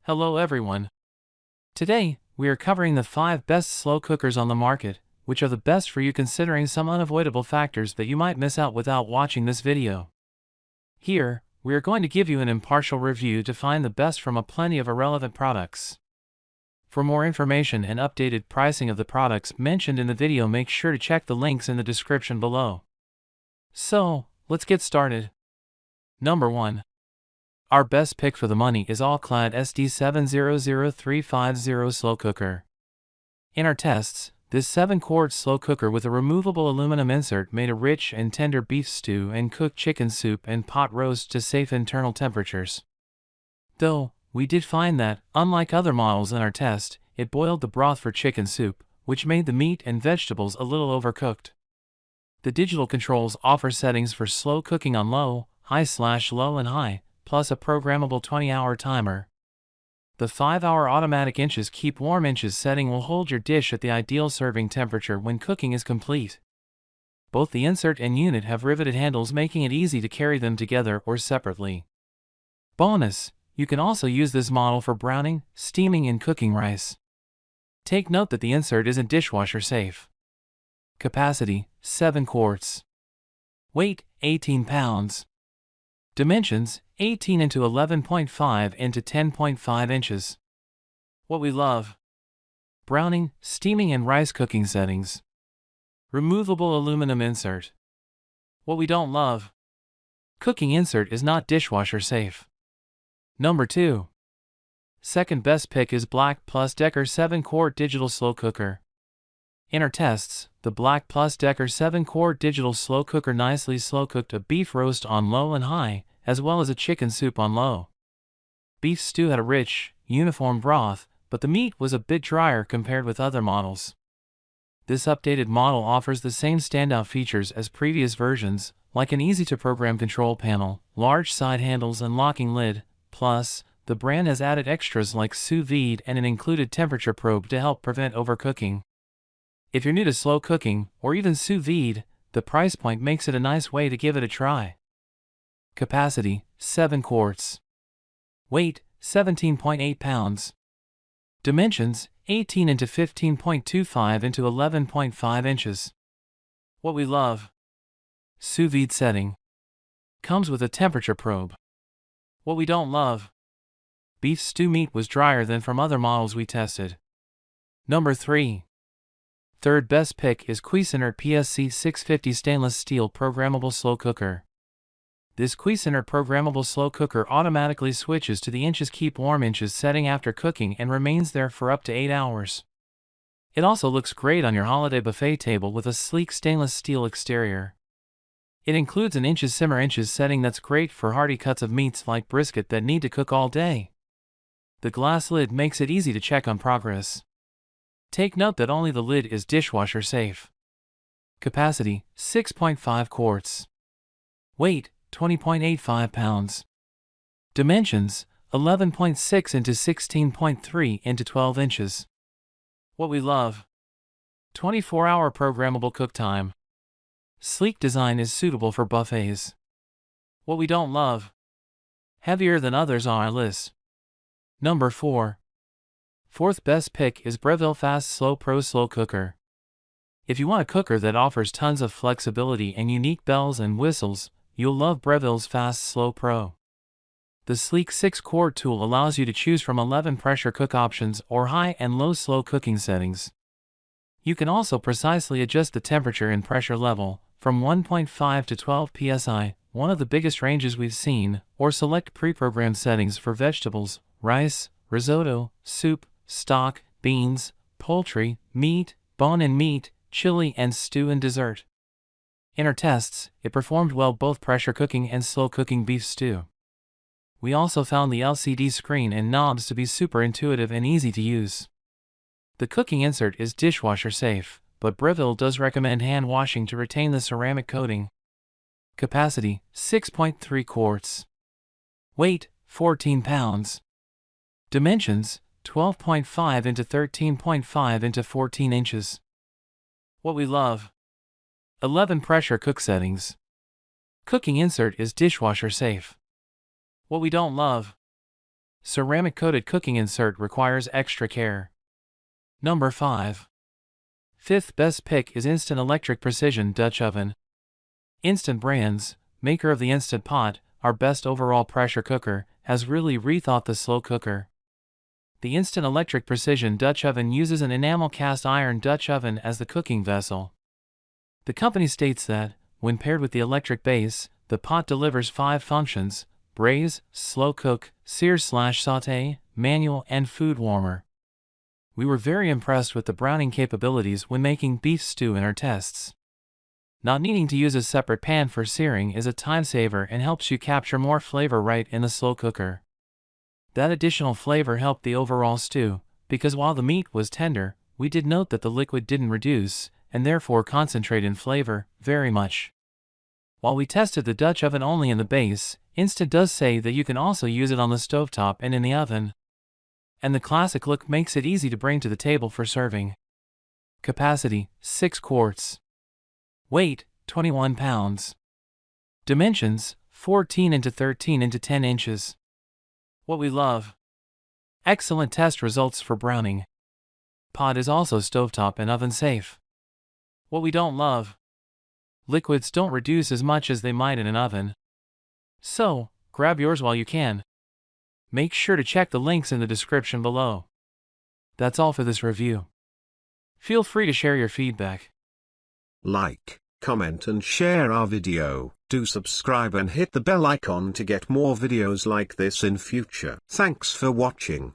Hello everyone. Today, we are covering the 5 best slow cookers on the market, which are the best for you considering some unavoidable factors that you might miss out without watching this video. Here, we are going to give you an impartial review to find the best from a plenty of irrelevant products. For more information and updated pricing of the products mentioned in the video, make sure to check the links in the description below. So, let's get started. Number 1. Our best pick for the money is All-Clad SD700350 Slow Cooker. In our tests, this 7-quart slow cooker with a removable aluminum insert made a rich and tender beef stew and cooked chicken soup and pot roast to safe internal temperatures. Though, we did find that, unlike other models in our test, it boiled the broth for chicken soup, which made the meat and vegetables a little overcooked. The digital controls offer settings for slow cooking on low, high/low and high, plus a programmable 20-hour timer. The 5-hour automatic inches keep warm inches setting will hold your dish at the ideal serving temperature when cooking is complete. Both the insert and unit have riveted handles, making it easy to carry them together or separately. Bonus, you can also use this model for browning, steaming and cooking rice. Take note that the insert isn't dishwasher safe. Capacity, 7 quarts. Weight, 18 pounds. Dimensions, 18 into 11.5 into 10.5 inches. What we love: browning, steaming and rice cooking settings. Removable aluminum insert. What we don't love: cooking insert is not dishwasher safe. Number 2. Second best pick is BLACK+DECKER 7-quart digital slow cooker. In our tests, the BLACK+DECKER 7-quart digital slow cooker nicely slow cooked a beef roast on low and high, as well as a chicken soup on low. Beef stew had a rich, uniform broth, but the meat was a bit drier compared with other models. This updated model offers the same standout features as previous versions, like an easy-to-program control panel, large side handles and locking lid. Plus, the brand has added extras like sous vide and an included temperature probe to help prevent overcooking. If you're new to slow cooking, or even sous vide, the price point makes it a nice way to give it a try. Capacity, 7 quarts. Weight, 17.8 pounds. Dimensions, 18 into 15.25 into 11.5 inches. What we love: sous vide setting. Comes with a temperature probe. What we don't love: beef stew meat was drier than from other models we tested. Number 3. Third best pick is Cuisinart PSC650 Stainless Steel Programmable Slow Cooker. This Cuisinart programmable slow cooker automatically switches to the inches keep warm inches setting after cooking and remains there for up to 8 hours. It also looks great on your holiday buffet table with a sleek stainless steel exterior. It includes an inches simmer inches setting that's great for hearty cuts of meats like brisket that need to cook all day. The glass lid makes it easy to check on progress. Take note that only the lid is dishwasher safe. Capacity, 6.5 quarts. Weight, 20.85 pounds. Dimensions, 11.6 into 16.3 into 12 inches. What we love: 24-hour programmable cook time. Sleek design is suitable for buffets. What we don't love: heavier than others on our list. Number 4. Fourth best pick is Breville Fast Slow Pro Slow Cooker. If you want a cooker that offers tons of flexibility and unique bells and whistles, you'll love Breville's Fast Slow Pro. The sleek 6-quart tool allows you to choose from 11 pressure cook options or high and low slow cooking settings. You can also precisely adjust the temperature and pressure level, from 1.5 to 12 psi, one of the biggest ranges we've seen, or select pre-programmed settings for vegetables, rice, risotto, soup, stock, beans, poultry, meat, bone-in meat, chili and stew and dessert. In our tests, it performed well both pressure cooking and slow cooking beef stew. We also found the LCD screen and knobs to be super intuitive and easy to use. The cooking insert is dishwasher safe, but Breville does recommend hand washing to retain the ceramic coating. Capacity, 6.3 quarts. Weight, 14 pounds. Dimensions, 12.5 into 13.5 into 14 inches. What we love: 11 pressure cook settings. Cooking insert is dishwasher safe. What we don't love: Ceramic-coated cooking insert requires extra care. Number 5. Fifth best pick is Instant Electric Precision Dutch Oven. Instant Brands, maker of the Instant Pot, our best overall pressure cooker, has really rethought the slow cooker. The Instant Electric Precision Dutch Oven uses an enamel cast iron Dutch oven as the cooking vessel. The company states that, when paired with the electric base, the pot delivers 5 functions: braise, slow cook, sear/sauté, manual, and food warmer. We were very impressed with the browning capabilities when making beef stew in our tests. Not needing to use a separate pan for searing is a time saver and helps you capture more flavor right in the slow cooker. That additional flavor helped the overall stew, because while the meat was tender, we did note that the liquid didn't reduce, and therefore concentrate in flavor, very much. While we tested the Dutch oven only in the base, Instant does say that you can also use it on the stovetop and in the oven. And the classic look makes it easy to bring to the table for serving. Capacity, 6 quarts. Weight, 21 pounds. Dimensions, 14 x 13 x 10 inches. What we love. Excellent test results for browning. Pot is also stovetop and oven safe. What we don't love. Liquids don't reduce as much as they might in an oven. So, grab yours while you can. Make sure to check the links in the description below. That's all for this review. Feel free to share your feedback. Like, comment and share our video. Do subscribe and hit the bell icon to get more videos like this in future. Thanks for watching.